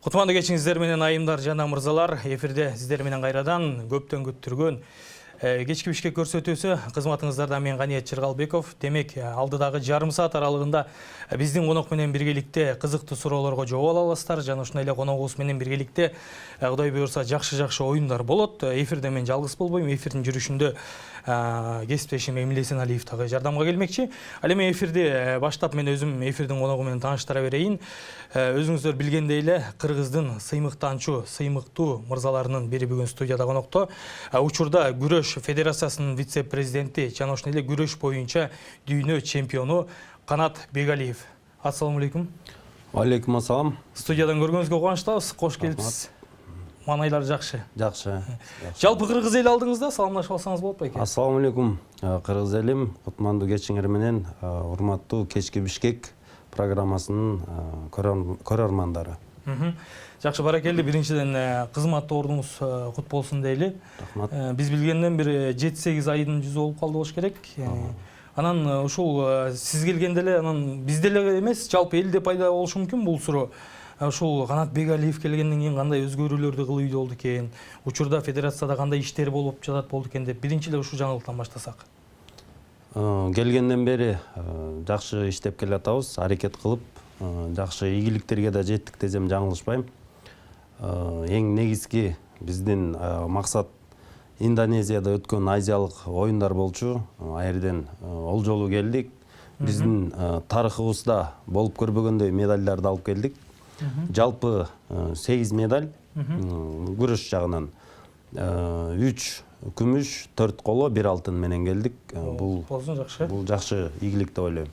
Кутманды кечиңиздер менен айымдар жана мырзалар, эфирде сиздер менен кайрадан көптөн күттүргөн кечки Бишкек көрсөтүүсү кызматыңыздарда мен Ганият Чыргалбеков. Демек, алдыдагы жарым саат аралыгында биздин конок менен биргеликте кызыктуу суроолорго жооп аласыздар. Жана ушундай эле коногубуз менен биргеликте Кудай буйрса жакшы оюндар болот. Эфирде мен жалгыз болбойм. Эфирдин жүрүшүндө кесиптешим Эмиль Эсеналиев дагы жардамга келмекчи. Ал эми эфирди баштап мен өзүм эфирдин коногу менен тааныштыра берейин. Өзүңүздөр билгендей эле Кыргыздын сыймыктанчу, сыймыктуу мырзаларынын бири бүгүн студияда конокто. Учурда күрөш федерациясынын вице-президенти жана ошондой эле күрөш боюнча дүйнө чемпиону Канат Бегалиев. Ассаламу алейкум. Алейкум ассалам. Студиядан көргөнүзгө кубанычтабыз. Кош келипсиз. Маанайлар жакшы. Жакшы. Жалпы кыргыз эл алдыңызда саламдашып алсаңыз болот бейки? Ассаламу алейкум. Кыргыз элим, Кутманды кечиңер менен урматтуу Кечки Бишкек программасынын көрөрмандары. Жакшы, баракелди. Биринчиден кызматтуу ордуңуз кут болсун дейли. Рахмат. Биз билгенден бир 7-8 айдын жүзү болуп калды болуш керек. Анан ушул сиз келгенде эле анан бизде эле эмес, жалпы элде пайда болушу мүмкүн бул суроо. Ушул Канат Бегалиев келгенден кийин кандай өзгөрүүлөрдү кылып болду экен? Учурда федерацияда кандай иштер болуп жатат болду экен деп биринчи эле ушул жаңылыктан баштасак. Келгенден бери жакшы иштеп келатабыз, аракет кылып, жакшы ийгиликтерге да жеттик десем жаңылышпайм. Эң негизги биздин максат Индонезияда өткөн азиялык оюндар болчу. Ал жерден ол жолу келдик. Биздин тарыхыбызда болуп көрбөгөндөй медальдарды алып келдик. Жалпы 8 медаль күрөш жагынан 3 күмүш, 4 коло, 1 алтын менен келдик. Бул жакшы ийгилик деп ойлойм.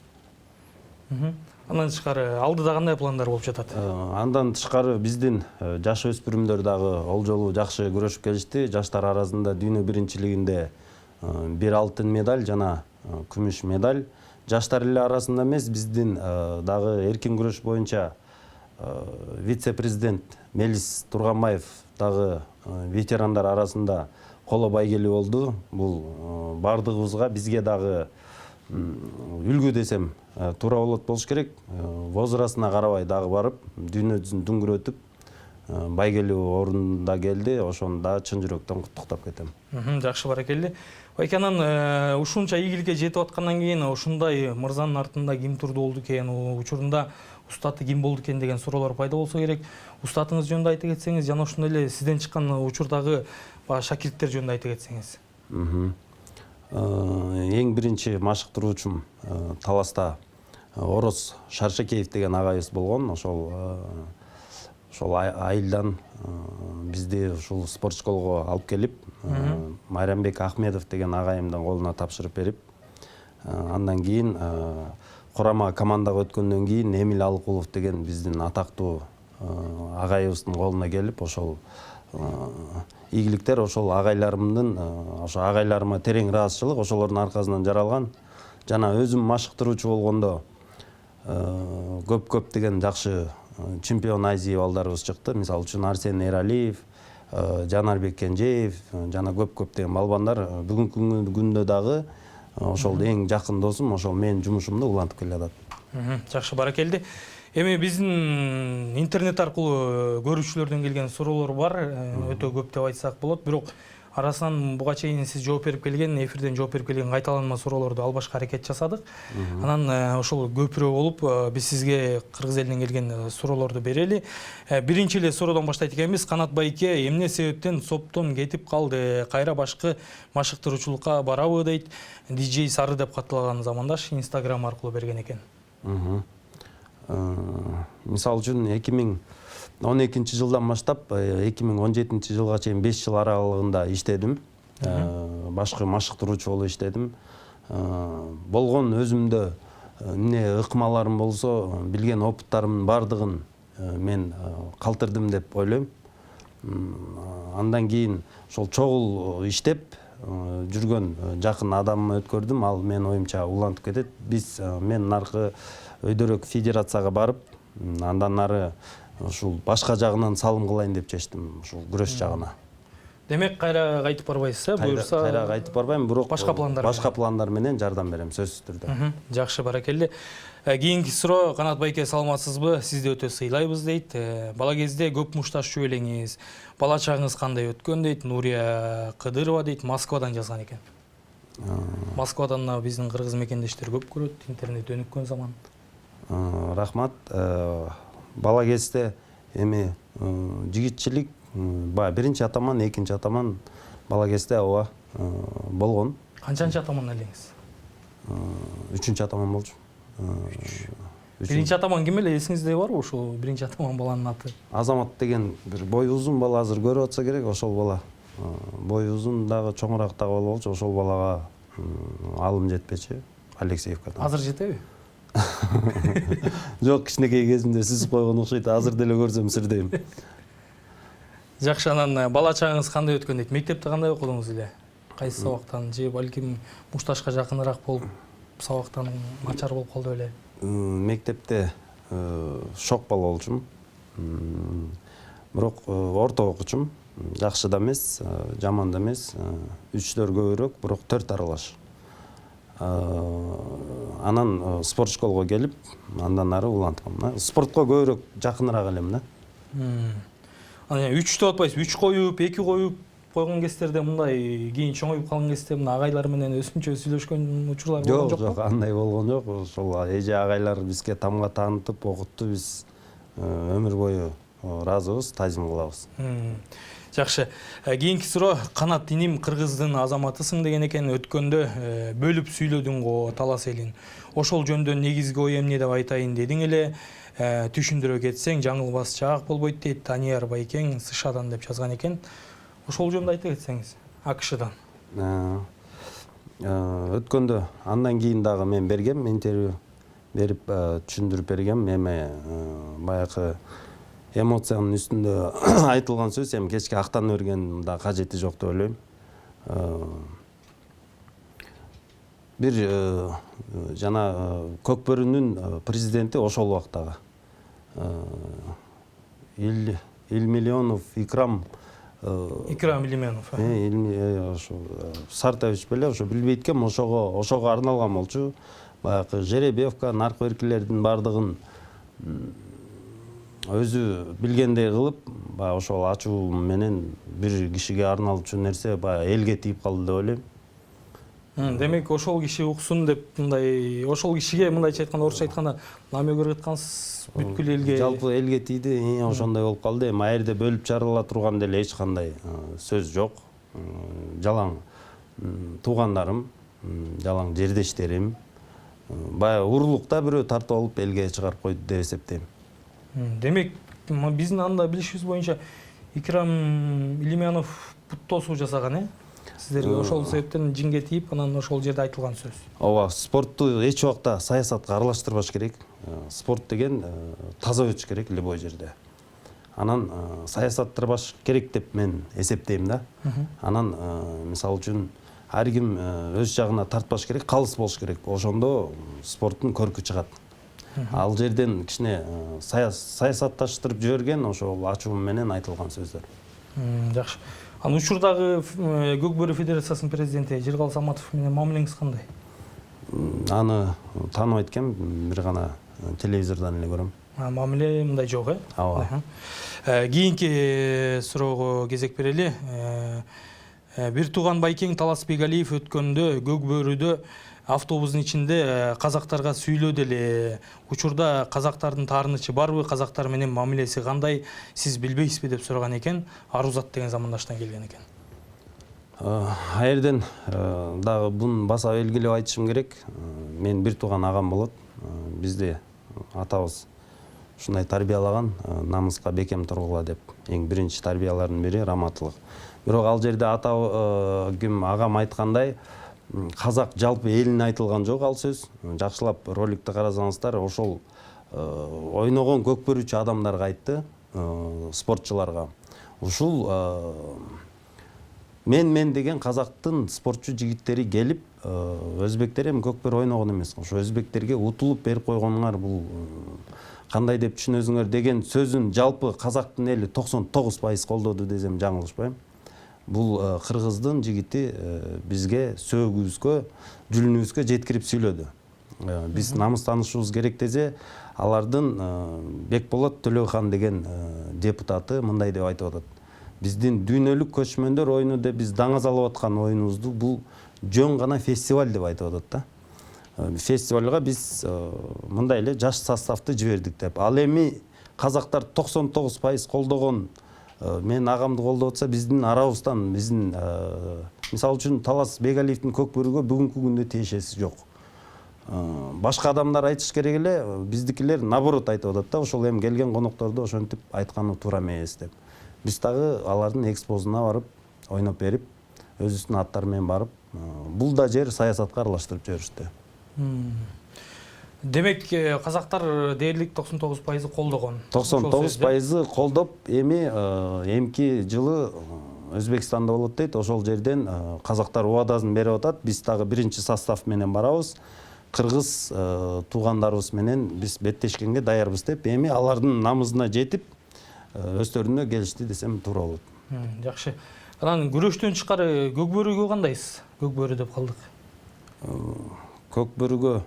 Андан тышкары алдыда кандай пландар болуп жатат? Андан тышкары биздин жаш өспүрүмдөр дагы ол жолу жакшы күрөшүп келишти. Жаштар арасында дүйнө биринчилигинде 1 алтын медаль жана күмүш медаль. Жаштар эле арасында эмес, биздин дагы эркин күрөш боюнча вице-президент Мелис Турганбаев дагы ветерандар арасында коло байгели болду. Бул бардыгыбызга, бизге дагы үлгү десем туура болот болуш керек. Возрастына карабай дагы барып, дүйнө жүзүн дүңгүрөтүп, байгелүү орунда келди. Ошону да чын жүрөктөн куттуктап кетем. Жакшы, баракелди. Байканан ушунча ийгиликке жетип аткандан кийин ушундай мырзанын артында ким турду болду экен, учурунда устаты ким болду экен деген суроолор пайда болсо керек. Устатыңыз жөнүндө айта кетсеңиз, жана ошондой эле сизден чыккан учурдагы шакирттер жөнүндө айта кетсеңиз. Эң биринчи машыктыруучум Таласта Ороз Шаршекеев деген агайыбыз болгон. Ошол айылдан бизди ушул спорт школого алып келип, Майрамбек Ахмедов деген агайымдын колуна тапшырып берип, андан кийин курама командага өткөндөн кийин Эмиль Алыкулов деген биздин атактуу агайыбыздын колуна келип, ошол ийгиликтер ошол агайларымдын, ошо агайларыма терең ыраазычылык ошолордун аркасынан жаралган. Жана өзүм машыктыруучу болгондо көп деген жакшы чемпион Азия балдарыбыз чыкты. Мисалы үчүн Арсен Эралиев, Жанарбек Кенжеев жана көп деген балбандар бүгүнкү күндө дагы ошол эң жакын досум, ошол менин жумушумду улантып келатат. Жакшы, баракелди. Эми биздин интернет аркылуу көрүүчүлөрдөн келген суроолор бар, өтө көп деп айтсак болот. Бирок арасынан буга чейин сиз жооп берип келген, эфирден жооп берип келген кайталанма суроолорду албашка аракет жасадык. Анан ошол көпүрө болуп, биз сизге кыргыз элинен келген суроолорду берели. Биринчи эле суроодон баштайт экенбиз. Канат байке эмне себептен соптон кетип калды? Кайра башкы машыктыруучулукка барабы дейт. DJ Сары деп катталган замандаш Instagram аркылуу берген экен. Мисалы үчүн 2012 жылдан баштап 2017 жылга чейин 5 жыл аралыгында иштедим. Башкы машыктыруучу болуп иштедим. Болгон өзүмдө эмне ыкмаларым болсо, билген опыттарымдын бардыгын мен калтырдым деп ойлойм. Андан кийин ошол чогул иштеп жүргөн жакын адамыма өткөрдүм. Ал мен оюмча улантып кетет. Мен наркы өйдөрөк федерацияга барып, андан ары ушул башка жагынан салым кылайын деп чечтим, ушул күрөш жагына. Демек кайра кайтып барбайсыз, буюрса? Кайра кайтып барбайм, бирок башка пландар менен жардам берем, сөзсүз түрдө. Жакшы, баракелде. Кийинки суроо, Канат байке, саламатсызбы? Сизди өтө сыйлайбыз дейт. Бала кезде көп мушташчу элеңиз. Бала чагыңыз кандай өткөн дейт. Нурия Кыдырова дейт, Москвадан жазган экен. Москвадан биздин кыргыз мекендештер көп көрөт, интернет өнүккөн заман. Рахмат. Бала кезде эми жигитчилик биринчи атаман, экинчи атаман бала кезде ооба болгон. Канчанчы атаман элеңиз? Үчүнчү атаман болчу. Биринчи атаман ким эле, эсиңизде барбы ушул биринчи атаман баланын аты? Азамат деген бир бою узун бала, азыр көрүп атса керек, ошол бала. Бою узун дагы, чоңураак дагы бала болчу, ошол балага алым жетпечи, Алексеевкадан. Азыр жетеби? Жок, кичинекей кезимде сүзүп койгон окшойт, азыр деле көрсөм сирдейм. Жакшы, анан бала чагыңыз кандай өткөн дейт? Мектепте кандай окудуңуз эле? Кайсы сабактан, же балким мушташка жакыныраак болуп, сабактан начар болуп калды беле? Мектепте шок бала болчумун. Бирок орто окучумун. Жакшы да эмес, жаман да эмес. 3-4 көбүрөөк, бирок 4 аралаш. Анан спорт школго келип, андан ары уланткам. Спортко көбүрөөк жакыныраак элем да. Анан 3-тө атпайсыз, 3 коюп, 2 коюп койгон кездерде мындай кийин чоңоюп калган кезде мына агайлар менен өзүнчө сүйлөшкөн учурлар болгон жокпу? Жок, андай болгон жок. Ошол эже агайлар бизге тамга таанытып, окутту, биз өмүр бою ыраазыбыз, таазим кылабыз. Жакшы. Кийинки суроо, Канат иним кыргыздын азаматысың деген экен, өткөндө бөлүп сүйлөдүң го талас элин. Ошол жөндө негизги ой эмне деп айтайын дедиң эле, түшүндүрө кетсең жаңылбас чаак болбойт дейт. Данияр байкең США-дан деп жазган экен. Ошол жөнүндө айта кетсеңиз, АКШдан. Өткөндө андан кийин дагы мен бергем, интервью берип түшүндүрүп бергем. Эми баягы эмоциянын үстүндө айтылган сөз, эми кечке актанып берген да кажети жок деп ойлойм. Бир жана Көкбөрүнүн президенти ошол убактагы Илмилионов Икрам Илименов. Ошо Сартович беле, ошо билбейт экен, ошого арналган болчу. Баягы жеребьевка, наркоберкилердин бардыгын өзү билгендей кылып, баягы ошол ачуу менен бир кишиге арналчу нерсе баягы элге тийип калды деп ойлойм. Демек, ошол киши уксун деп, мындай, ошол кишиге мындайча айтканда, орусча айтканда, намек ыргыткансыз бүткүл элге. Жалпы элге тийди, ошондой болуп калды. Эми аерде бөлүп чарыла турган деле эч кандай сөз жок. Жалаң туугандарым, жалаң жердештерим, баягы урурлукта бирөө тартып алып элге чыгарып койду деп эсептейм. Демек, биздин анда билишибиз боюнча Икрам Илименов путтосуу жасаган, сиздерге ошол себептен жинге тийип, анан ошол жерде айтылган сөз. Ооба, спортту эч убакта саясатка аралаштырбаш керек. Спорт деген таза өтүш керек любой жерде. Анан саясаттырбаш керек деп мен эсептейм да. Анан мисалы үчүн ар ким өз жагына тартпаш керек, калыс болуш керек. Ошондо спорттун көркү чыгат. Ал жерден кичине саясатташтырып жиберген ошол ачуу менен айтылган сөздөр. Жакшы. Анын учурдагы Көкбөрү Федерациясынын президенти Жыргал Саматов менен мамилеңиз кандай? Аны тааныбайт экенмин, бир гана телевизордон эле көрөм. Мамиле мындай жок, Ооба. Кийинки суроого кезек берели. Бир тууган байкең Талас Бегалиев өткөндө Көкбөрүдө автобустун ичинде казактарга сүйлөдү эле. Учурда казактардын таарынычы барбы, казактар менен мамилеси кандай, сиз билбейсизби деп сураган экен. Арузат деген замандаштан келген экен. Аерден дагы бун баса белгилеп айтышым керек. Мен бир тууган агам болот. Бизде атабыз ушундай тарбиялаган, намыска бекем тургула деп. Эң биринчи тарбиялардын бири раматтылык. Бирок ал жерде ким агам айткандай, казак жалпы элине айтылган жок ал сөз. Жакшылап роликти карасаңыздар, ошол ойногон көкбөрүчү адамдарга айтты, спортчуларга. Ушул мен деген казактын спортчу жигиттери келип, өзбектер эми көкбөр ойногон эмес. Ошо өзбектерге утулуп берип койгонуңар бул кандай деп түшүнөсүңөр деген сөзүн жалпы казактын эли 99% колдоду десем жаңылышпайм. бул кыргыздын жигити бизге сөөгүбүзгө, жүлүнүбүзгө жеткирип сүйлөдү. Биз намыстанышыбыз керек десе, алардын Бекболот Төлөхан деген депутаты мындай деп айтып атат. Биздин дүйнөлүк көчмөндөр оюну деп биз даңаз алып аткан оюнубузду бул жөн гана фестиваль деп айтып атат да. Фестивальга биз мындай эле жаш составты жибердик деп. Ал эми казактар 99% колдогон, мен агамды колдоп атса, биздин арабыздан, биздин мисалы үчүн Талас Бегалиевдин Көкбөрүгө бүгүнкү күндө тиешеси жок. Башка адамдар айтыш керек эле, биздикилер наоборот айтып атат да, ошол эми келген конокторду ошентип айтканы туура эмес деп. Биз дагы алардын экспозуна барып, ойноп берип, өзүбүздүн аттары менен барып, бул да жер саясатка аралаштырып жиберишти. Демек, казактар дээрлик 99% колдогон. 99% колдоп, эмки жылы Өзбекстанда болот дейт, ошол жерден казактар убадасын берип атат. Биз дагы биринчи состав менен барабыз. Кыргыз туугандарыбыз менен биз беттешкенге даярбыз деп, эми алардын намызына жетип, өздөрүнө келишти десем туура болот. Жакшы. Анан күрөштөн тышкары Көкбөрүгө кандайсыз? Көкбөрү деп калдык. Көкбөрүгө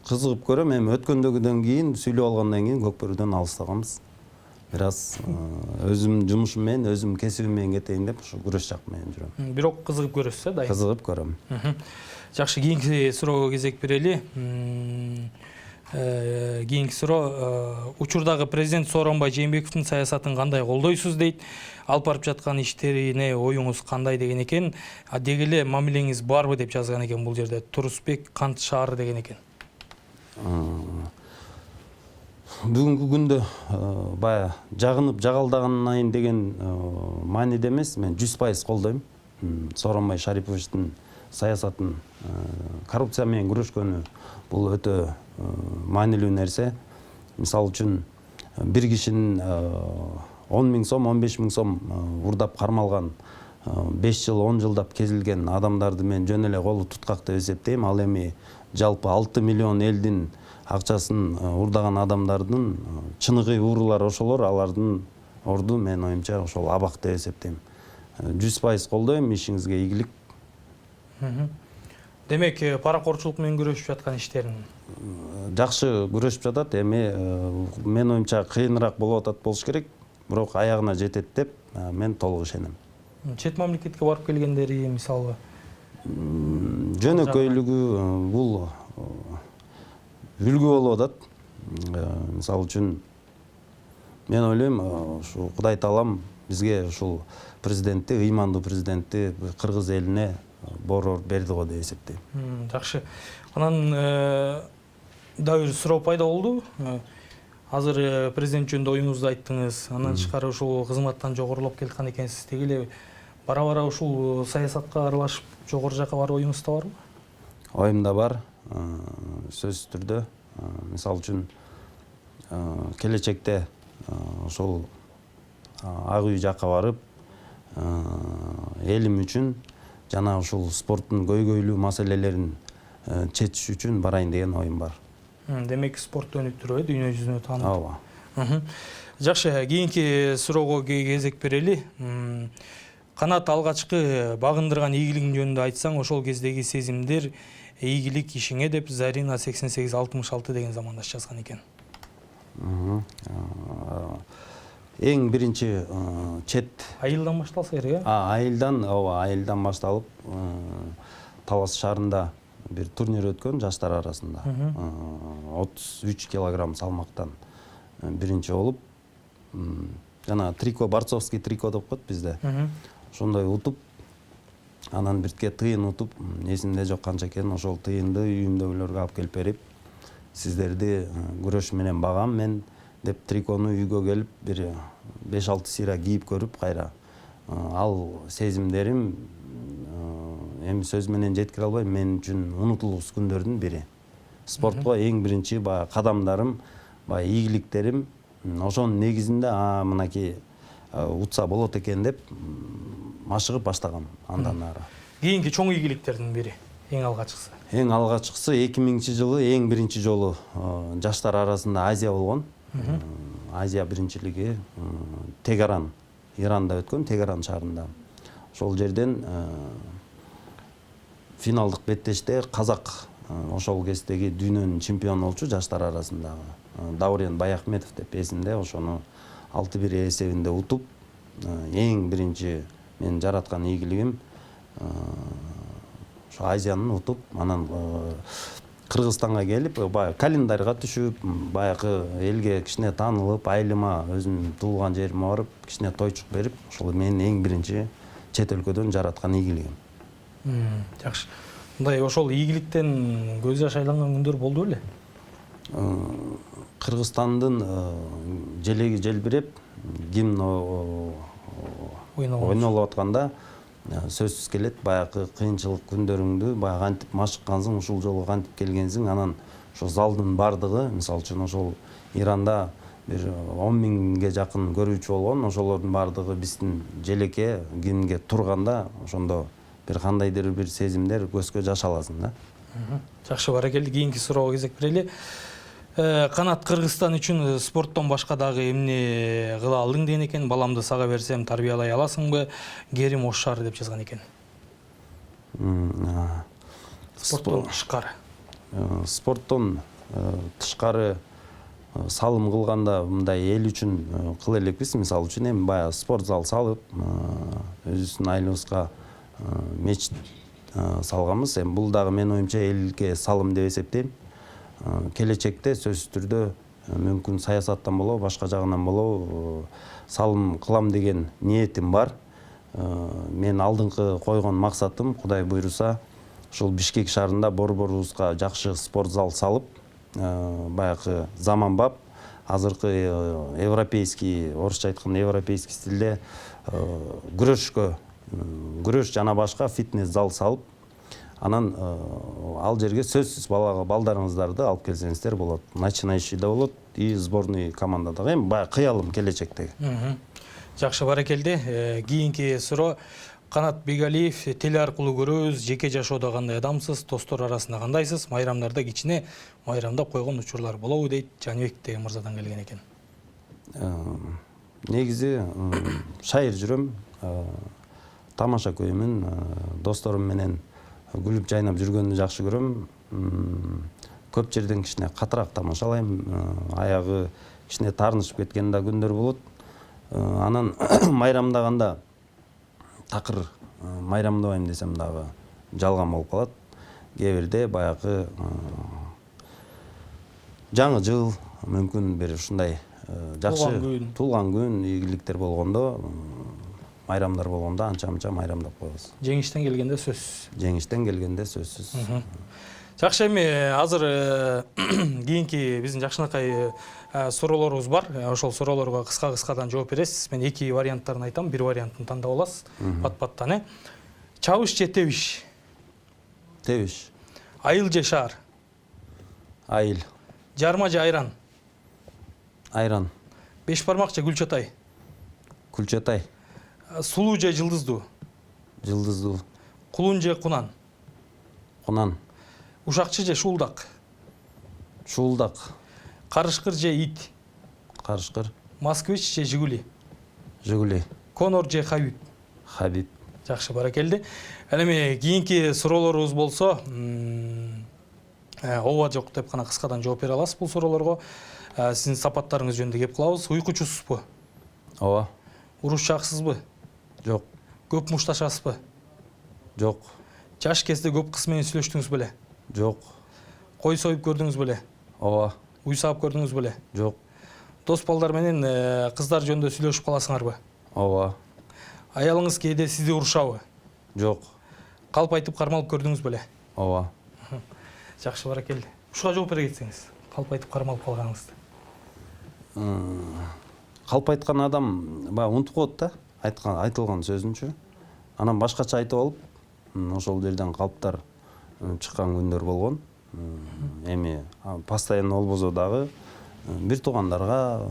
кызыгып көрөм, эми өткөндөгүдөн кийин, сүйлөп алгандан кийин Көкбөрүдөн алыстаганбыз. Бир аз өзүм жумушум менен, өзүм кесибим менен кетейин деп, ушу күрөш жак менен жүрөм. Бирок кызыгып көрөсүз, дайым. Кызыгып көрөм. Жакшы, кийинки суроого кезек берели. Кийинки суроо, учурдагы президент Сооронбай Жээнбековдун саясатын кандай колдойсуз дейт. Алып барып жаткан иштерине оюңуз кандай деген экен. Деги эле мамилеңиз барбы деп жазган экен бул жерде. Турусбек Кант шаары деген экен. Бүгүнкү күндө бая жагынып жагалдаганайын деген мааниде эмес, мен 100% колдойм. Сооронбай Шариповичтин саясатын, коррупция менен күрөшкөнү бул өтө маанилүү нерсе. Мисалы үчүн бир кишинин 10 000 сом, 15 000 сом урдап кармалган, 5 жыл, 10 жылдап кезилген адамдарды мен жөн эле колу туткак деп эсептейм. Ал эми жалпы 6 миллион элдин акчасын урдаган адамдардын чыныгы уурулар ошолор, алардын орду мен оюмча ошол абак деп эсептейм. 100% колдойм, ишиңизге ийгилик. Демек, паракорчулук менен күрөшүп жаткан иштерин жакшы күрөшүп жатат. Эми мен оюмча кыйыныраак болуп атат болуш керек, бирок аягына жетет деп мен толук ишенем. Чет мамлекетке барып келгендери, мисалы, жөнөкөйлүгү бул үлгү болуп атат. Мисалы үчүн мен ойлойм, ушу Кудай Таалам бизге ушул президентти, ыймандуу президентти кыргыз элине борор берди го деп эсептейм. Жакшы. Анан дагы бир суроо пайда болду. Азыр президент жөнүндө оюңузду айттыңыз. Андан тышкары ушул кызматтан жогорулап келаткан экенсиз. Деги эле бара-бара ушул саясатка аралашып жогору жака баруу оюңузда барбы? Оюмда бар, сөзсүз түрдө. Мисалы үчүн келечекте ошол Ак үй жакка барып, элим үчүн жана ушул спорттун көйгөйлүү маселелерин чечиш үчүн барайын деген оюм бар. Демек, спортту өнүктүрүү, дүйнө жүзүнө таанып. Ооба. Жакшы, кийинки суроого кезек берели. Канат, алгачкы багындырган ийгилигиң жөнүндө айтсаң, ошол кездеги сезимдер, ийгилик ишиңе деп Зарина 8866 деген замандаш жазган экен. Эң биринчи чет Айылдан башталса керек, айылдан башталып, Талас шаарында бир турнир өткөн жаштар арасында. 33 килограмм салмактан биринчи болуп, жана трико, борцовский трико деп коет бизде. Ошондой утуп, анан биртке тыйын утуп, эсимде жок канча экенин, ошол тыйынды үйүмдөгүлөргө алып келип берип, сиздерди күрөш менен багам мен деп трикону үйгө келип бир 5-6 сыйра кийип көрүп кайра. Ал сезимдерим эми сөз менен жеткире албайм, мен үчүн унутулгус күндөрдүн бири. Спортко эң биринчи кадамдарым, ийгиликтерим ошонун негизинде мынакей утса болот экен деп машыгып баштагам андан ары. Кийинки чоң ийгиликтердин бири, эң алгачкысы. Эң алгачкысы 2000-жылы эң биринчи жолу жаштар арасында Азия болгон. Азия биринчилиги Тегеран, Иранда өткөн, Тегеран шаарында. ошол жерден финалдык беттеште казак ошол кездеги дүйнөнүн чемпиону болчу жаштар арасындагы Даурен Баяхметов деп эсимде, ошону 6-1 эсебинде утуп, эң биринчи мен жараткан ийгилигим ошо Азиянын утуп, анан Кыргызстанга келип, баягы календарьга түшүп, баягы элге кичине таанылып, айылыма, өзүмдүн туулган жериме барып, кичине тойчук берип, ошол менин эң биринчи чет өлкөдөн жараткан ийгилигим. Жакшы. Мындай ошол ийгиликтен көз жаш айланган күндөр болду беле? Кыргызстандын желеги желбиреп, гимн ойнолуп атканда сөзсүз келет, баягы кыйынчылык күндөрүңдү баягы кантип машыккансың, ушул жолу кантип келгенсиң, анан ошо залдын бардыгы, мисалы үчүн ошол Иранда бир 10 миңге жакын көрүүчү болгон, ошолордун бардыгы биздин желекке гимнге турганда, ошондо бир кандайдыр бир сезимдер көзгө жаш аласың да. Жакшы, баракелди. Кийинки суроого кезек берели. Канат Кыргызстан үчүн спорттон башка дагы эмне кыла алдың деген экен. Баламды сага берсем тарбиялай аласыңбы? Керим Ошшар деп жазган экен. Спорттон тышкары. Спорттон тышкары салым кылганда мындай эл үчүн кыла элекпиз. Мисалы үчүн эми баягы спорт зал салып, өзүбүздүн айылыбызга мечит салганбыз. Эми бул дагы менин оюмча элге салым деп эсептейм. Келечекте сөзсүз түрдө мүмкүн саясаттан болобу, башка жагынан болобу салым кылам деген ниетим бар. Мен алдыңкы койгон максатым, Кудай буйруса, ушул Бишкек шаарында борборубузга жакшы спорт зал салып, баягы заманбап, азыркы европейский, орусча айтканда европейский стилде күрөш жана башка фитнес зал салып, анан ал жерге сөзсүз балдарыңыздарды алып келсеңиздер болот. Начинающий да болот, и сборный команда да. Эми баягы кыялым келечектеги. Жакшы, баракелди. Кийинки суроо. Канат Бегалиев, теле аркылуу көрөбүз, жеке жашоодо кандай адамсыз, достор арасында кандайсыз? Майрамдарда кичине майрамдап койгон учурлар болобу дейт, Жаныбек деген мырзадан келген экен. Негизи шайыр жүрөм, тамаша көймүн, досторум менен күлүп жайнап жүргөндү жакшы көрөм. Көп жерден кичине катыраак тамашалайм, аягы кичине таарынышып кеткен да күндөр болот. Анан майрамдаганда такыр майрамдабайм десем дагы жалган болуп калат. Кээ бирде баягы жаңы жыл, мүмкүн бир ушундай жакшы туулган күн, ийгиликтер болгондо, майрамдар болгондо анча-мынча майрамдап коебуз. Жеңиштен келгенде сөзсүз. Жеңиштен келгенде сөзсүз. Жакшы, эми азыр кийинки биздин жакшынакай суроолорубуз бар. Ошол суроолорго кыска-кыскадан жооп бересиз. Мен эки варианттарын айтам, бир вариантын тандап аласыз. Пат-паттан. Чабыш же тебиш? Тебиш. Айыл же шаар? Айыл. Жарма же айран? Айран. Беш бармак же Гүлчатай? Гүлчатай. Сулуу же жылдыздуу? Жылдыздуу. Кулун же кунан? Кунан. Ушакчы же шуулдак? Шуулдак. Карышкыр же ит? Карышкыр. Москвич же Жигули? Жигули. Конор же Хабиб? Хабиб. Жакшы, баракелди. Эми кийинки суроолорубуз болсо, ооба жок деп гана кыскадан жооп бере аласыз бул суроолорго. Сиздин сапаттарыңыз жөнүндө кеп кылабыз. Уйкучусузбу? Ооба. Урушчаксызбы? Жок. Көп мушташасызбы? Жок. Жаш кезде көп кыз менен сүйлөштүңүз беле? Жок. Кой союп көрдүңүз беле? Ооба. Уй саап көрдүңүз беле? Жок. Дос балдар менен кыздар жөнүндө сүйлөшүп каласыңарбы? Ооба. Аялыңыз кээде сизди урушабы? Жок. Калп айтып кармалып көрдүңүз беле? Ооба. Жакшы, баракелди. Ушуга жооп бере кетсеңиз, калп айтып кармалып калганыңызды. Калп айткан адам баягы унутуп коет да, айтылган сөзүнчү. Анан башкача айтып алып, ошол жерден калптар чыккан күндөр болгон. Эми постоянно болбосо дагы бир туугандарга,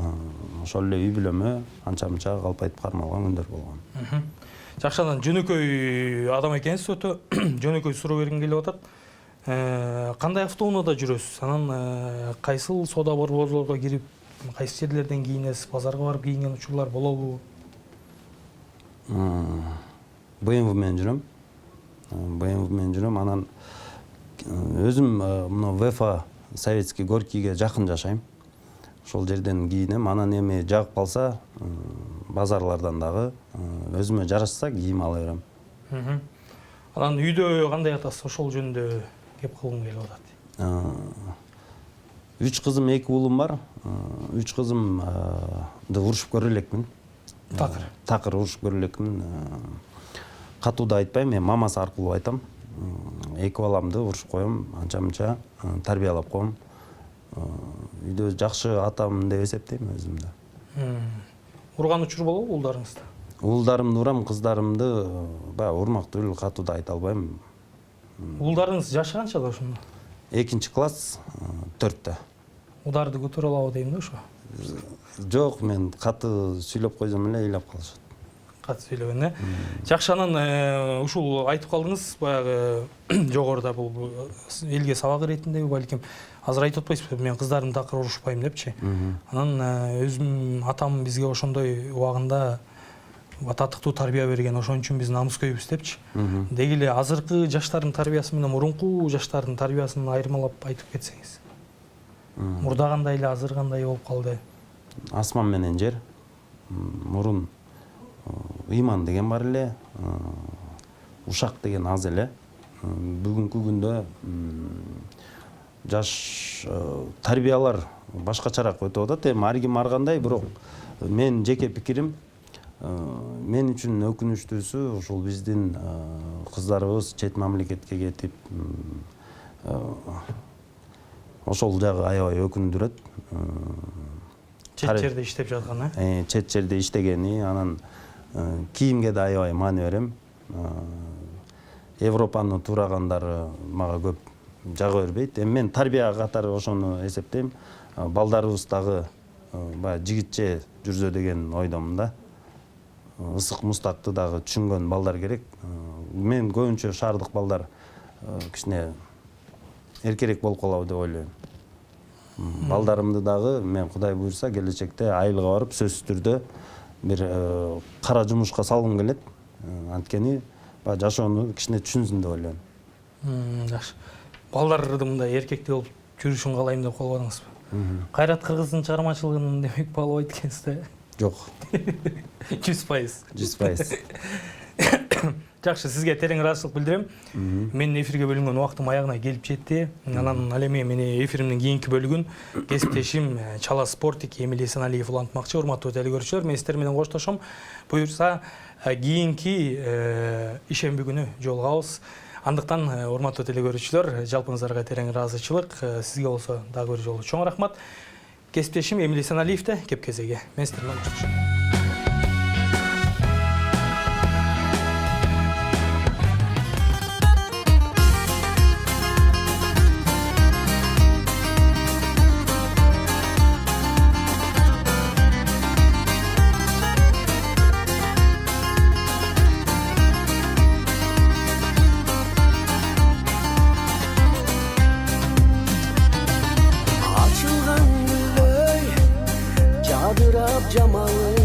ошол эле үй бүлөмө анча-мынча калп айтып кармалган күндөр болгон. Жакшы, анан жөнөкөй адам экенсиз, өтө жөнөкөй суроо бергим келип атат. Кандай автоунаада жүрөсүз? Анан кайсыл соода борборлорго кирип, кайсы жерлерден кийинесиз? Базарга барып кийинген учурлар болобу? BMW менен жүрөм. BMW менен жүрөм. Анан өзүм мына ВФ Советский Горькийге жакын жашайм. Ошол жерден кийинем. Анан эми жагып калса, базарлардан дагы өзүмө жарашса кийим ала берем. Анан үйдө кандай атасыз? Ошол жөнүндө кеп кылгым келип атат. 3 кызым, 2 уулум бар. 3 кызымды урушуп көрө элекмин. Такыр урушуп көрө элекмин. Катуу да айтпайм, мен мамасы аркылуу айтам. 2 баламды урушуп коем, анча-мынча тарбиялап коем. Үйдө жакшы атамын деп эсептейм өзүмдү. Урган учур болобу уулдарыңызды? Уулдарымды урам, кыздарымды баягы урмак түгүл, катуу да айта албайм. Уулдарыңыз жашы канчада ошондо? 2 класс, 4-тө. Ударды көтөрө алабы дейм да ошо. Жок, мен каты сүйлөп койсом эле ыйлап калышат. Каты сүйлөгөн, э? Жакшы, анан ушул айтып калдыңыз, баягы жогоруда бул элге сабак иретиндеби, балким азыр айтып атпайсызбы, мен кыздарымды такыр урушпайм депчи. Анан өзүм атам бизге ошондой убагында татыктуу тарбия берген, ошон үчүн биз намыс көйбүз депчи. Деги эле азыркы жаштардын тарбиясы менен мурунку жаштардын тарбиясын айырмалап айтып кетсеңиз. Мурда кандай эле, азыр кандай болуп калды? Асман менен жер. Мурун ыйман деген бар эле, ушак деген аз эле. Бүгүнкү күндө жаш тарбиялар башкачараак өтүп атат. Эми ар ким ар кандай, бирок мен жеке пикирим, мен үчүн өкүнүчтүүсү ушул биздин кыздарыбыз чет мамлекетке кетип, ошол жагы аябай өкүндүрөт. Чет жерде иштеп жаткан, э? Чет жерде иштегени, анан кийимге да аябай маани берем. Европаны туурагандары мага көп жага бербейт. Эми мен тарбия катары ошону эсептейм. Балдарыбыз дагы баягы жигитче жүрсө деген ойдомун да. Ысык мустакты дагы түшүнгөн балдар керек. Мен көбүнчө шаардык балдар кичине эркерээк болуп калабы деп ойлойм. Балдарымды дагы мен Кудай буйрса келечекте айылга барып сөзсүз түрдө бир кара жумушка салгым келет. Анткени баягы жашоону кичине түшүнсүн деп ойлойм. Жакшы. Балдарды мындай эркектик болуп жүрүшүн каалайм деп калбадыңызбы? Кайрат Кыргыздын чыгармачылыгын демек баалабайт экенсиз да? Жок. 100%. 100%. Жакшы, сизге терең ыраазычылык билдирем. Менин эфирге бөлүнгөн убактым аягына келип жетти. Анан ал эми мени эфиримдин кийинки бөлүгүн кесиптешим Чала Спортик Эмиль Эсеналиев улантмакчы. Урматтуу телекөрүүчүлөр, мен сиздер менен коштошом. Буюрса, кийинки ишемби күнү жолугабыз. Андыктан, урматтуу телекөрүүчүлөр, жалпыңыздарга терең ыраазычылык, сизге болсо дагы бир жолу чоң рахмат. Кесиптешим Эмиль Эсеналиевди кеп кезеге. Мен сиздер менен коштошом. Açılgan gülöy, cadırap camalı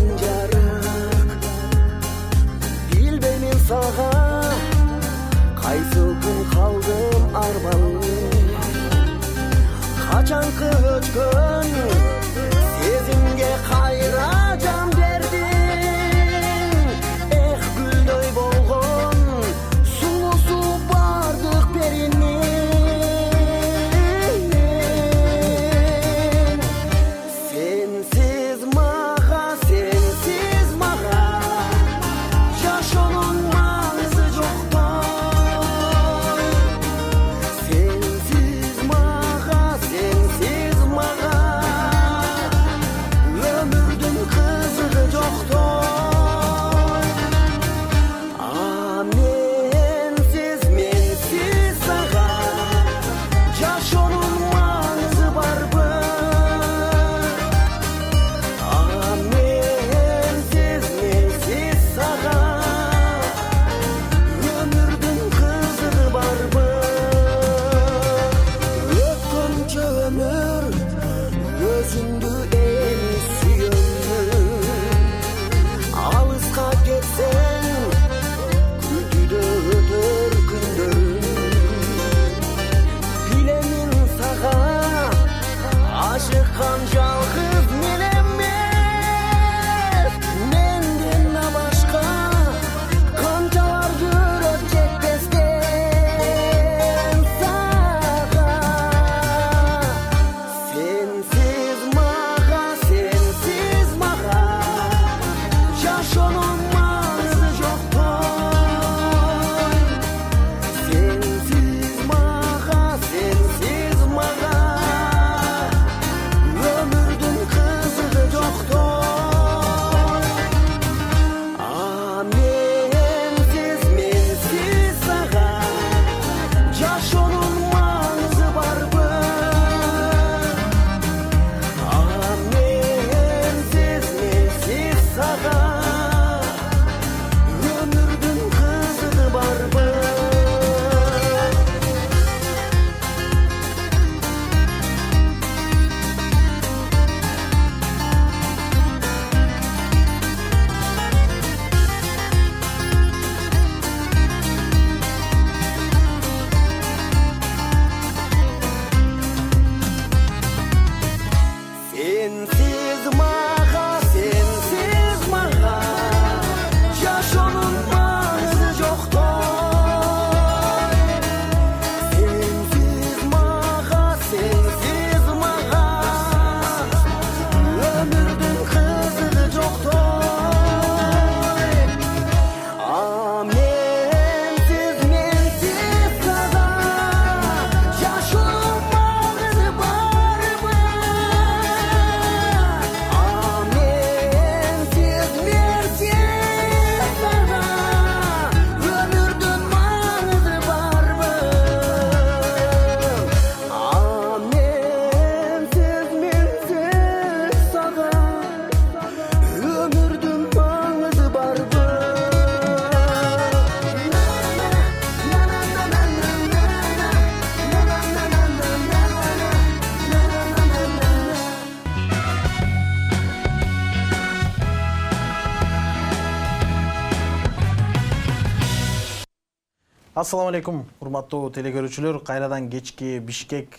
Ассаламу алейкум, урматтуу телекөрүүчүлөр. Кайрадан кечки Бишкек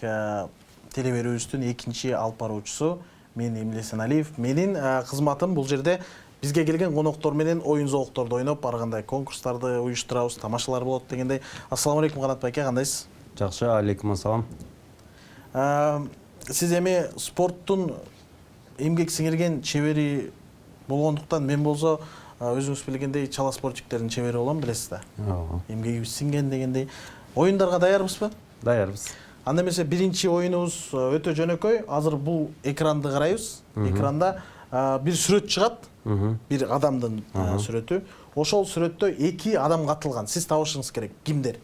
телеберүүбүздүн экинчи алып баруучусу мен Эмиль Эсеналиев. Менин кызматым бул жерде бизге келген коноктор менен оюн зоокторду ойноп, ар кандай конкурстарды уюштурабыз, тамашалар болот дегендей. Ассаламу алейкум Канат байке, кандайсыз? Жакшы, алейкум ассалам. Сиз эми спорттун эмгек сиңирген чебери болгондуктан, мен болсо өзүңүз билгендей чала спортчиктердин чебери болом, билесиз да. Эмгегибиз сиңген дегендей. Оюндарга даярбызбы? Даярбыз. Анда эмесе биринчи оюнубуз өтө жөнөкөй. Азыр бул экранды карайбыз. Экранда бир сүрөт чыгат. Бир адамдын сүрөтү. Ошол сүрөттө эки адам катылган. Сиз табышыңыз керек. Кимдер?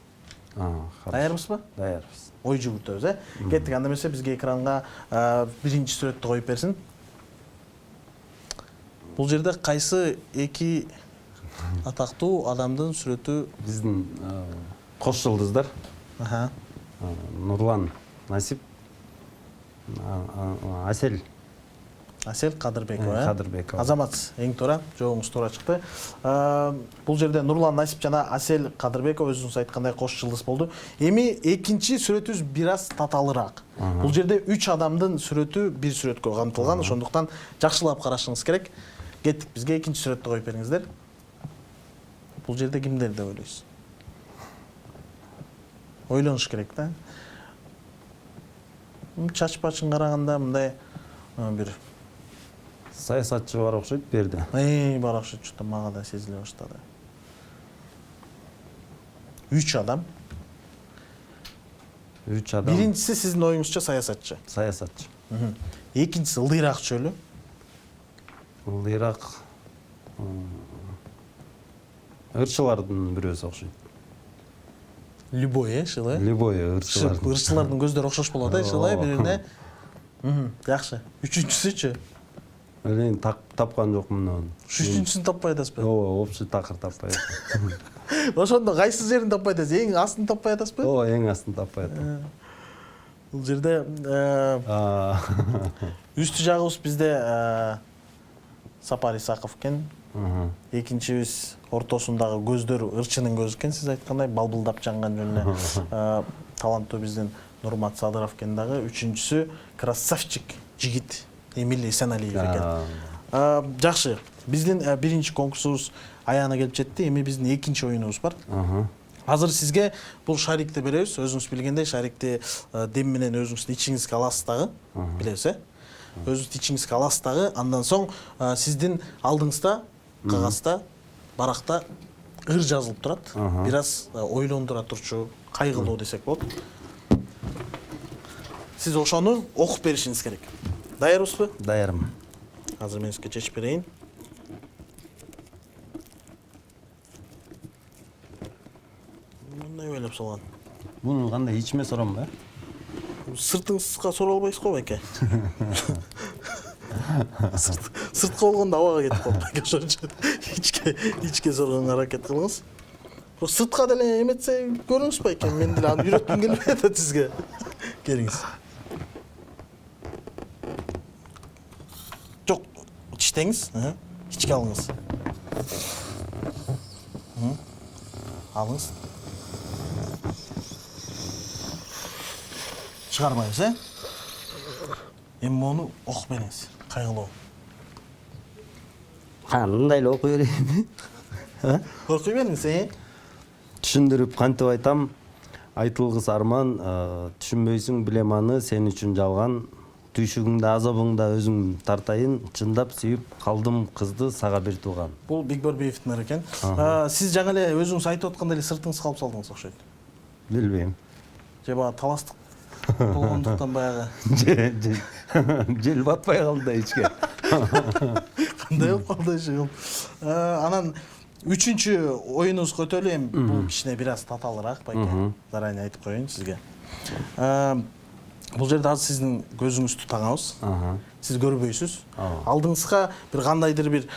Даярбызбы? Даярбыз. Ой жүгүртөбүз, Кеттик, анда эмесе бизге экранга биринчи сүрөттү коюп берсин. Бул жерде кайсы эки атактуу адамдын сүрөтү? Биздин кош жылдыздар. Нурлан Насип, Асель Кадырбекова. Кадырбекова. Азамат, эң туура, жообуңуз туура чыкты. Бул жерде Нурлан Насип жана Асель Кадырбекова өзүңүз айткандай кош жылдыз болду. Эми экинчи сүрөтүбүз бир аз татаалыраак. Бул жерде 3 адамдын сүрөтү бир сүрөткө камтылган, ошондуктан жакшылап карашыңыз керек. Кеттик, бизге экинчи сүрөттү коюп бериңиздер. Бул жерде кимдер деп ойлойсуз? Ойлонуш керек да. Чач башын караганда мындай бир саясатчы бар окшойт бу жерде. Бар окшойт, мага да сезиле баштады. 3 адам. Биринчиси сиздин оюңузча саясатчы. Саясатчы. Экинчиси ылдыйраак чөлү. Ылдыйраак ырчылардын бирөөсү окшойт. Любой, шылы. Любой ырчылардын. Ырчылардын көздөрү окшош болот, шылай бирине. Жакшы. Үчүнчүсүчү? Элен тапкан жокмун оны. Үчүнчүсүн таппай атасызбы? Ооба, общий такыр таппай атам. Ошондо кайсы жерин таппай атасыз? Эң астын таппай атасызбы? Ооба, эң астын таппай атам. Бул жерде үстү жагыбыз бизде Сапар Исаков экен. Экинчибиз ортосундагы көздөр ырчынын көзү экен, сиз айткандай, балбылдап жанган жөнүнө таланттуу биздин Нурмат Садыров экен дагы. Үчүнчүсү красавчик жигит Эмиль Эсеналиев экен. Жакшы, биздин биринчи конкурсубуз аяғына келип жетти. Эми биздин экинчи оюнубуз бар. Азыр сизге бул шарикти беребиз. Өзүңүз билгендей, шарикти дем менен өзүңүздүн ичиңизге аласыз дагы. Билесиз, өзүңүздүн ичиңизге аласыз дагы. Андан соң сиздин алдыңызда кагазда, баракта ыр жазылып турат. Бир аз ойлондура турчу, кайгылуу десек болот. Сиз ошону окуп беришиңиз керек. Даярбызбы? Даярмын. Азыр мен сизге чечип берейин. Мындай ойлоп салган. Буну кандай ичиме сором ба? Сыртыңызга сора албайсыз го байке. Сыртка болгондо абага кетип калат байке, ошон ичке соргонго аракет кылыңыз. Сыртка деле эметсе көрүңүз байке, мен деле аны үйрөткүм келбей атат сизге. Келиңиз. Жок, иштеңиз, ичке алыңыз. Алыңыз. Чыгарбайбыз, Эми мону окуп бериңиз. Кайгылуу. Кандай эле окуй берейинби? Окуй бериңиз, Түшүндүрүп кантип айтам? Айтылгыс арман, түшүнбөйсүң билем аны, сен үчүн жалган. Түйшүгүңдө азабыңда өзүң тартайын, чындап сүйүп калдым кызды сага бир тууган. Бул Бекборбиевдин ыры экен. Сиз жаңы эле өзүңүз айтып атканда эле сыртыңыз калып салдыңыз окшойт. Билбейм. Же бага таластык болгондуктан баягы жел батпай калды да ичке. кандай болуп калды иши. Анан үчүнчү оюнубузга өтөлү. Эми бул кичине бир аз татаалыраак байке. Заранее айтып коеюн сизге. Бул жерде азыр сиздин көзүңүздү таңабыз. Сиз көрбөйсүз. Алдыңызга бир кандайдыр бир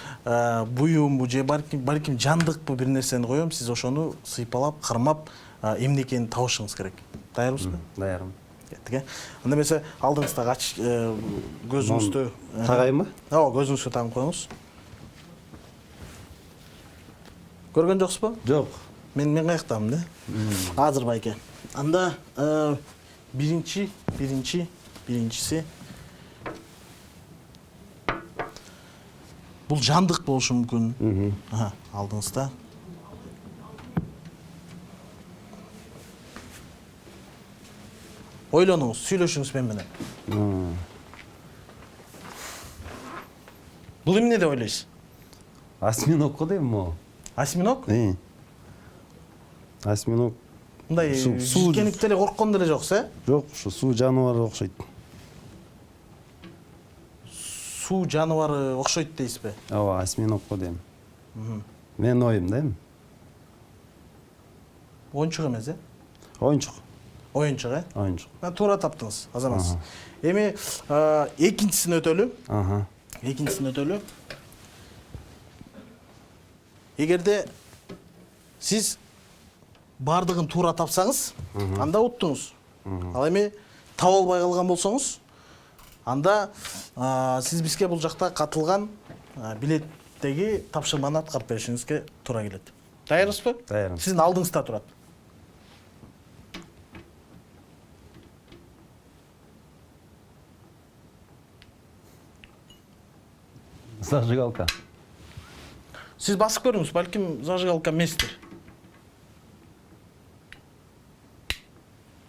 буюмбу же балким жандыкпы бир нерсени коем. Сиз ошону сыйпалап, кармап, эмне экенин табышыңыз керек. Даярбызбы? Даярмын. Кеттик, Анда эмесе алдыңызда көзүңүздү тагайбы? Ооба, көзүңүзгө тагып коюңуз. Көргөн жоксузбу? Жок. Мен каяктамын да. Азыр байке. Анда биринчиси бул жандык болушу мүмкүн. Алдыңызда. Ойлонуңуз, сүйлөшүңүз мен менен. Бул эмне деп ойлойсуз? Осьминог го дейм о. Осьминог? Осьминог. Мындай жиркенип деле корккон деле жоксуз, Жок, ушу суу жаныбары окшойт. Суу жаныбары окшойт дейсизби? Ооба, осьминог го дейм. Мен оюм да эми. Оюнчук эмес, Оюнчук. Оюнчук, Оюнчук. Туура таптыңыз, азаматсыз. Эми экинчисин өтөлү. Эгерде сиз бардыгын туура тапсаңыз, анда уттуңуз. Ал эми таба албай калган болсоңуз, анда сиз бизге бул жакта катылган билеттеги тапшырманы аткарып беришиңизге туура келет. Даярсызбы? Даярмын. Сиздин алдыңызда турат. Зажигалка. Сиз басып көрүңүз, балким зажигалка эместир.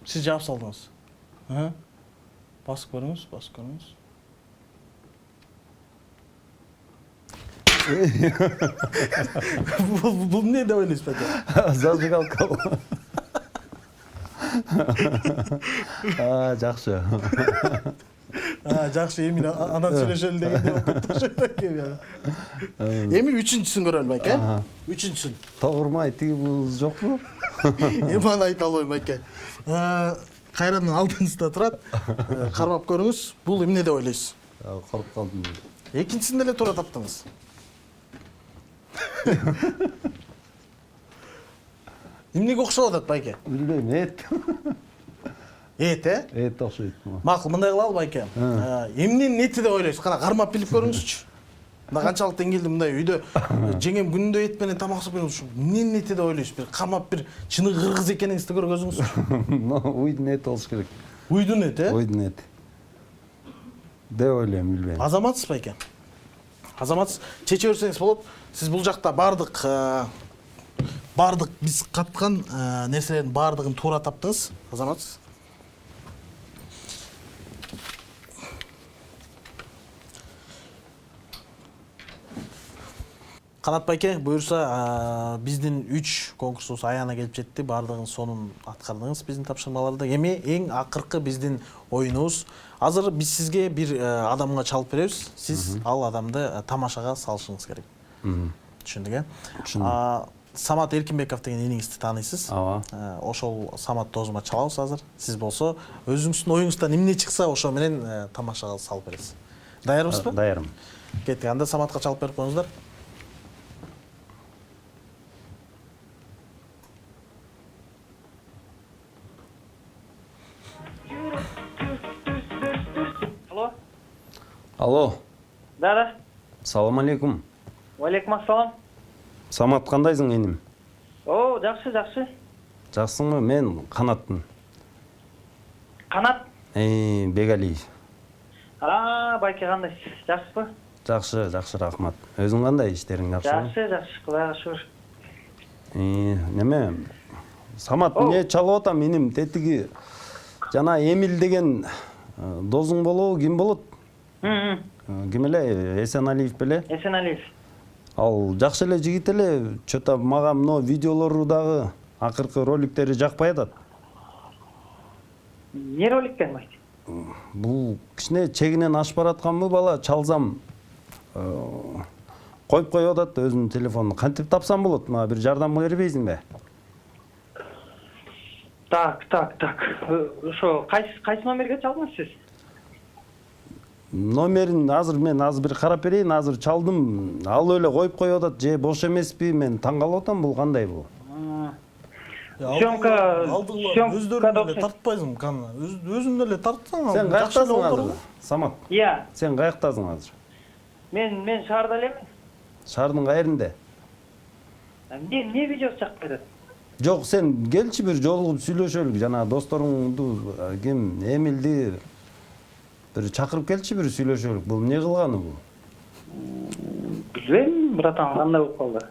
Сиз жаап салдыңыз. Басып көрүңүз. Бул эмне деп ойлойсуз баке? Зажигалка. Жакшы. Жакшы, эми анан сүйлөшөлү дегенде окуп Эми үчүнчүсүн көрөлү байке. Үчүнчүсүн. Тогурмай тиги бул жокпу? Эми аны айта албайм байке. Кайранын алдыңызда турат. Кармап көрүңүз. Бул эмне деп ойлойсуз? Коруп калдым. Экинчисин деле туура таптыңыз. Эмнеге окшоп атат байке? Билбейм, эт. Эт, Эт окшойт. Макул, мындай кылалы байке. Эмненин эти деп ойлойсуз? Кана кармап билип көрүңүзчү. Мына канчалык деңгээлде мындай үйдө жеңем күнүндө эт менен тамак ашап беребиз. Эмненин эти деп ойлойсуз? Бир кармап бир чыны кыргыз экениңизди көргөзүңүзчү. Уйдун эти болуш керек. Уйдун эти, Уйдун эти. Деп ойлойм, билбейм. Азаматсыз байке. Азаматсыз, чече берсеңиз болот. Сиз бул жакта бардык биз каткан нерселердин бардыгын туура таптыңыз. Азаматсыз. Канат байке, буюрса биздин 3 конкурсубуз аяна келип жетти. Бардыгын сонун аткардыңыз биздин тапшырмаларды. Эми эң акыркы биздин оюнубуз. Азыр биз сизге бир адамга чалып беребиз. Сиз ал адамды тамашага салышыңыз керек. Түшүндүк, Самат Эркинбеков деген эниңизди тааныйсыз. Ооба. Ошол Самат досума чалабыз азыр. Сиз болсо өзүңүздүн оюңуздан эмне чыкса, ошо менен тамашага салып бересиз. Даярбызбы? Даярмын. Кеттик, анда Саматка чалып берип коюңуздар. Алло. Да. Салам алейкум. Алейкум ассалам. Самат, кандайсың эним? О, жакшы. Жаксыңбы? Мен Канаттын. Канат? Бегалиев. Байке кандайсыз? Жакшысызбы? Жакшы, рахмат. Өзүң кандай, иштериң жакшыбы? Жакшы, Кудайга шүгүр. Неме? Самат, эмне чалып атам эним? Тетиги жана Эмил деген досуң болобу, ким болот? Ким эле? Эсеналиев беле? Эсеналиев. Ал жакшы эле жигит эле, чөтө мага мына видеолору дагы акыркы роликтери жакпай атат. Не роликтен байке? Бул кичине чегинен ашып баратканбы бала, чалсам коюп коюп атат өзүнүн телефонун. Кантип тапсам болот? Мага бир жардам бербейсиңби? Так. Ошо кайсы номерге чалдыңыз сиз? Номерин мен бир карап берейин, азыр чалдым. Ал эле коюп коюп атат, же бош эмеспи? Мен таң калып атам, бул кандай бул? Съемка өздөрүң эле тартпайсың, кана. Өзүң эле тартсаң, Сен каяктасың азыр? Самат. Иә. Сен каяктасың азыр? Мен шаарда элемин. Шаардын кайеринде? Не видео чакпай атат? Жок, сен келчи бир жолугуп сүйлөшөлүк. Жана досторуңду, ким Эмилди бир чакырып келчи бир сүйлөшөлүк. Бул эмне кылганы бул? Билбейм, братан, кандай болуп калды.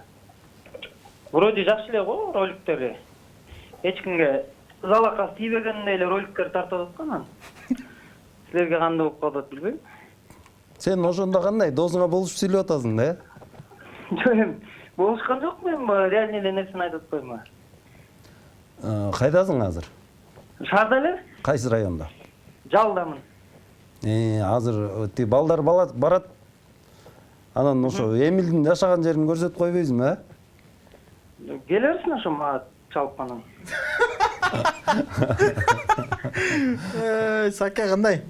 Вроде жакшы эле го роликтери. Эч кимге залакасы тийбегендей эле роликтер тартып аткан. Силерге кандай болуп калат билбейм. Сен ошондо кандай досуңа болушуп сүйлөп атасың да? Жок эми болушкан жокмун эми, реальный эле нерсени айтып атпаймынбы? Кайдасың азыр? Шаарда эле? Кайсы районда? Жалдамын. Азыр ти балдар барат. Анан ошо Эмилдин жашаган жерин көрсөтүп койбойсуңбу, а? Келе берсин ошо мага чалып Саке кандай?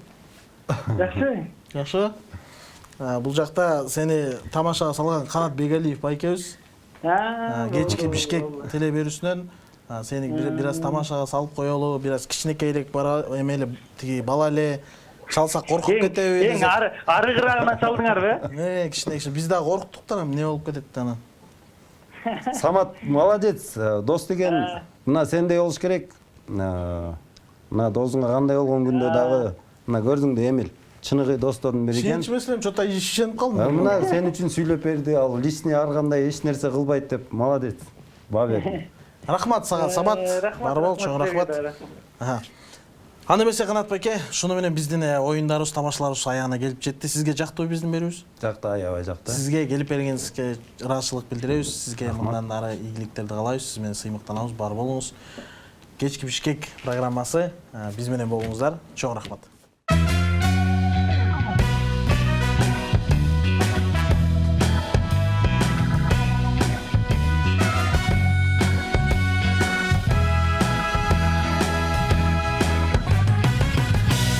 Жакшы. Жакшы. Бул жакта сени тамашага салган Канат Бегалиев байкебиз. Кечки Бишкек телеберүүсүнөн сени бир аз тамашага салып коелу, бир аз кичинекейирээк бара эмеле тиги бала эле чалсак коркуп кетеби? Эң ары кырагынан чалдыңарбы? Кичинекей. Биз дагы корктук да, эмне болуп кетет анан. Самат молодец, дос деген мына сендей болуш керек. Мына досуңа кандай болгон күндө дагы мына көрдүң да Эмил, чыныгы достордун бири экен. Ишенчү эмес элем, чота ишенип калдым. Мына сен үчүн сүйлөп берди, ал лишний ар кандай эч нерсе кылбайт деп, молодец. Баа берди. Рахмат сага, Самат. Бар бол, чоң рахмат. Аны эмесе Канат байке, шуну менен биздин оюндарыбыз, тамашаларыбыз аягына келип жетти. Сизге жактуу биздин берүүбүз? Жакта, аябай жакта. Сизге келип бергениңизге ыраазычылык билдиребиз. Сизге мындан ары ийгиликтерди каалайбыз. Сиз менен сыймыктанабыз, бар болуңуз. Кечки Бишкек программасы биз менен болуңуздар. Чоң рахмат.